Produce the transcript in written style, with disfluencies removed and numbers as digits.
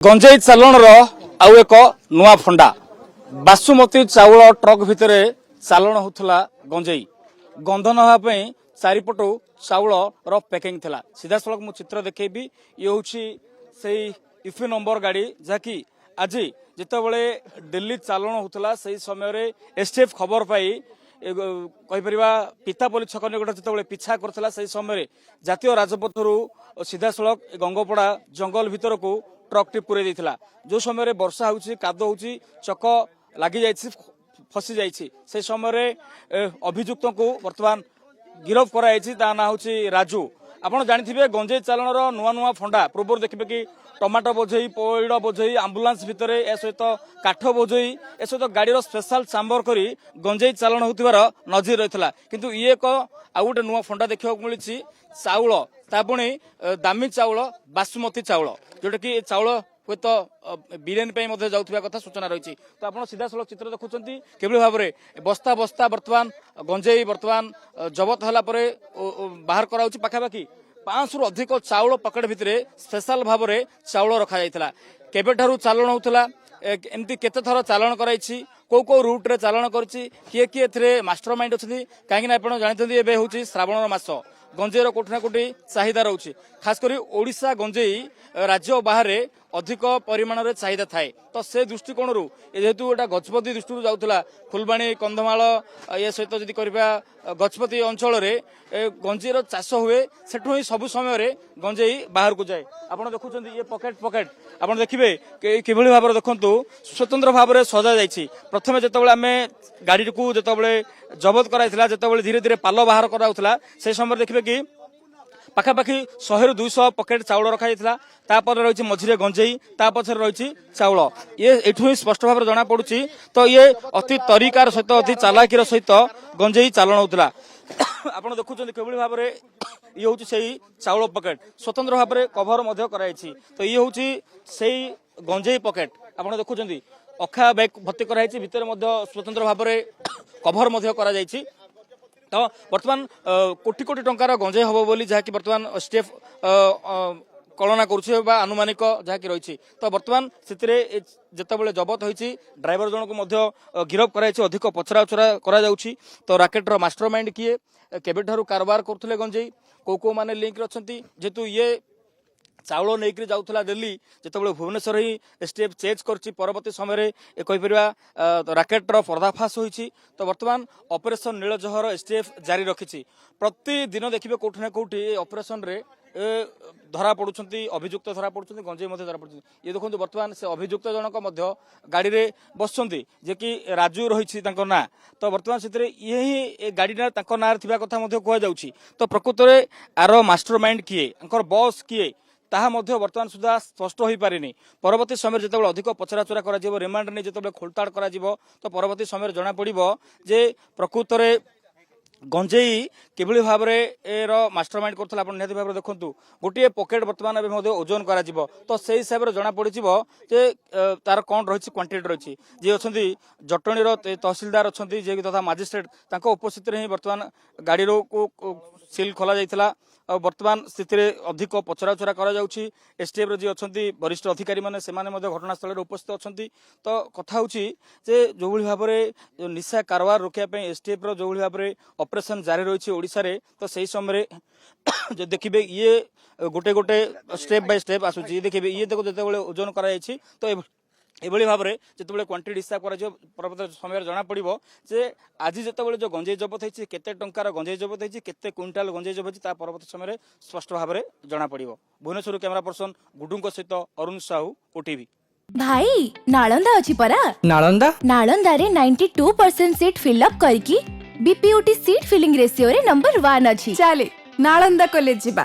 गंजेई चालाण आउ एक नुआ फंडा बासुमती चाउल ट्रक भितर चालाण होता गंजेई गंध नापी चारिपटू चाउल पैकिंग थिला सीधा सड़क मु चित्र देखी ये हूँ से इफी नंबर गाड़ी जहाँकि आज जितेबले दिल्ली चालाण होता से समय एसटीएफ खबर पाई कहीपर पितापल्ली छक निकट जिते पिछा करता से समय जातीय राजपथरू सीधा सड़क गंगपड़ा जंगल भीतर को ट्रक टी पूरे देता जो समय वर्षा होची कादो होची चक लगी जाइए फसी जाइए समय अभियुक्त को बर्तमान गिरफ कराई ना हूँ राजू आपड़ जानी गंजेई चालाण नुआ नुआ फंडा पूर्व देखिए कि टमाटो बोझई पैड़ बोझई आंबुलांस भितर ए सहित काठ बोझई ए सहित गाड़ी स्पेशल चाम्बर करी गंजेई चालाण होतिबार नजर रही किंतु ये एक आउ गोटे नुआ फंडा देखा मिली चाउल तापुणी दामी चाउल बासुमती चाउल जोटा कि चाउल हूँ तो बिरियानी जाऊा कथा सूचना रही तो आप सीधा सड़क चित्र देखुं किभली भाव में बस्ता बस्ता बर्तमान गंजेई बर्तमान जबत है बाहर कराऊँ पाखापाखि 500 रु अधिक चाउल पकेट भितर स्पेशल भाव में चाउल रखा जाइथिला केबेठारु चालाण होउथला एमती केते थर चालाण कराइछि को रूट रे चालाण करछि किए किए एथरे मास्टर माइंड अछि काहे कि आपण जानथि एबे होउछि श्रावण मास गंजेईर कोठना कोठी चाहिदा रहउछि खास करी ओडिशा गंजेई राज्य बाहर अधिक परिमाण रे चाहिदा थाए तो से दृष्टिकोण रु जेहेतु गोटा गजपति दृष्टि जाऊला फुलबाणी कंधमाल ये सहित जदि करबा गजपति अंचल रे गंजेईर चाष हुए सेठु ही सब समय गंजेई बाहर को जाए आपड़ देखुं ये पकेट पकेट आप देखिए किभली भाव देखु स्वतंत्र भाव में सजा जाइए प्रथम जितेबाला आम गाड़ी को जितेबाला जबत कराइला जितेबाला धीरे धीरे पाल बाहर कराउला से समय देखिए कि पाखापाखि 100 ରୁ 200 पकेट चाउल रखा तापर रही मझे गंजेई पछर रही चाउल ये एठू ही स्पष्ट भाव जना पड़ुची तो ये अति तरीकार सहित अति चालाकीर सहित गंजेई चालाण होता आप देखुं किभली भाव में ये हूँ से चाउल पकेट स्वतंत्र भाव में कभर कराई तो ये हूँ से गंजेई पकेट आप देखुं अखा बैग भर्ती कराई भितर स्वतंत्र भाव में कभर करा तो बर्तमान कोटी कोटी टंकार गंजेई हम बोली जहाँकि बर्तमान स्टेफ कलना कर आनुमानिक जहाँकि रही तो बर्तमान से जितेबाला जबत होती ड्राइवर जन को गिरफ कराई अधिक पचरा उचरा करा तो राकेटर मास्टर माइंड किए केबेठारु कारोबार करथुले गंजेई को माने लिंक अच्छा जेहेतु ये चाउल नहीं जाऊला दिल्ली जितेबाला भुवनेश्वर ही एसटीएफ चेज कर परवर्ती समय कहीपर राकेटर पर्दाफाश होती तो बर्तमान ऑपरेशन नीलजहर एसटीएफ जारी रखी प्रतिदिन देखिए कौटि ना कौटि ऑपरेशन रे धरा पड़ुंट अभियुक्त धरा पड़ुंट गंजेई धरा पड़ुंट ये देखो बर्तमान से अभियुक्त जनक गाड़ी में बसुँच जे कि राजू रही ना तो बर्तमान से ये ही गाड़ी ना थी कथा कहुच्छी तो प्रकृत में आर मास्टर माइंड किए बॉस किए ताहा मध्य वर्तमान सुधा स्पष्ट हो पारे परवर्ती समय जिते अधिक पचराचरा कर रिमांड नहीं जिते खोलताड़ कर तो परवर्ती समय जना पड़ो जे प्रकृत में गंजेई किभली भाव में मास्टर माइंड करता निहत भाव में देखूँ गोटे पकेट बर्तमान ओजन कर तो से हिसाब से जना पड़ी जे तार कौन रही क्वांटिटी रही जी अच्छा जटणीर तहसिलदार अच्छा जी तथा मजिस्ट्रेट उपस्थित ही बर्तमान गाड़ी को सिल खोल जाइए और बर्तमान स्थित अधिक पचराउचरा एसटीएफ जी अच्छा वरिष्ठ अधिकारी मैंने घटनास्थल उपस्थित अच्छा तो कथा हूँ जो भाव में निशा कारोबार रोकने एसटीएफ जो भाव में ऑपरेशन जारी रही ओडिशा रे तो सही समय जो देखिए ये गोटे गोटे स्टेप बाय स्टेप आसूची देखिए ये देखो जिते ओजन कर तो एभली भाव में जिते क्वांटिटी हिसाब कर समय जना पड़ो जे आज जिते जो गंजेई जबत होती केते टंकार गंजेई जबत होती केते क्विंटाल गंजेई जबत होती परवर्ती समय स्पष्ट भाव में जना पड़ो भुवनेश्वर कैमरा पर्सन गुडू सहित अरुण साहू ओटीवी भाई नालंदा अछि परा नालंदा रे 92% सीट फिल अप करकी बीपीओटी सीट फिलिंग रेशियो रे नंबर 1 अछि चले नालंदा कॉलेज जीवा